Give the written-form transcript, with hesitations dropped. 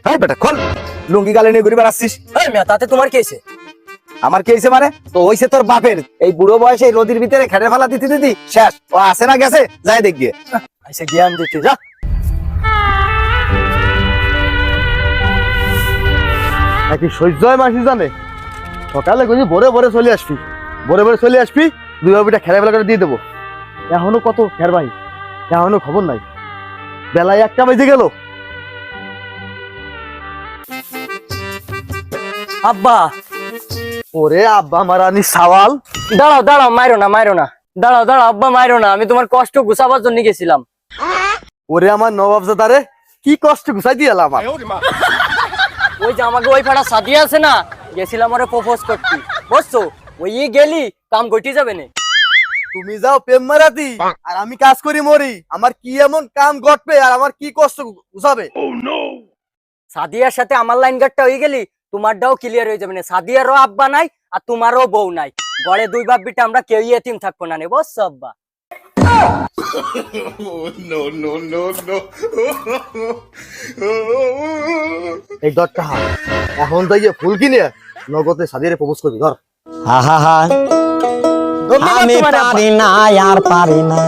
হ্যাঁ বেটা খোল, লুঙ্গি গালে নিয়ে ঘুরে বেড়াচ্ছিস। এই মিয়া তাতে তোমার কি হয়েছে? আমার কি হয়েছে মানে? তো হইছে তোর বাপের এই বুড়ো বয়সে এই নদীর ভিতরে খেড়ে ফেলা দিতে দিতি শেষ। ও আসে না গেছে, যাই দেখ গিয়ে। আইসে জ্ঞান দিতে যা। নাকি সহ্যয় মাসি জানে সকালে কইছি ভোরে ভোরে চলে আসবি, ভোরে ভোরে চলে আসবি, দুই বাবিটা খেলা বেলা করে দিয়ে দেবো। এখনো কত খের ভাই, এখনো খবর নাই। বেলায় 1টা বেজে গেল। আব্বা ওরে আব্বা মারানি সাওয়াল। দাঁড়াও দাঁড়াও, মাইরো না মাইরো না, দাঁড়াও দাঁড়াও আব্বা মাইরো না, আমি তোমার কষ্ট গুছাবার জন্য গেছিলাম। ওরে আমার নবাবজাদারে কি কষ্ট গুছাই দিয়ে এলাম। ওই যে আমাকে ওই ফাটা সাদিয়া আছে না, গেছিলাম ওরে প্রপোজ করতে, বুঝছো? ওই গেলি কাম ঘটি যাবে না। তুমি যাও প্রেম মারাতি আর আমি কাজ করি মরি, আমার কি এমন কাম ঘটবে আর আমার কি কষ্ট গুছাবে? সাদিয়ার সাথে আমার লাইন গার্ডটা হয়ে গেলি তোমারটাও ক্লিয়ার হয়ে যাবে না। সাদিয়ারও আব্বা নাই আর তোমারও বউ নাই, গড়ে দুই বাপ বিটা আমরা কেউই এতিম থাকবো না নে, বুঝছো আব্বা? এই দরটা হাত এখন তো গিয়ে ফুল কিনে নগদে সাদিয়ারে প্রপোজ করবি। ধর ধন্যবাদ আমি তোমার আব্বা। পারি না আর পারি না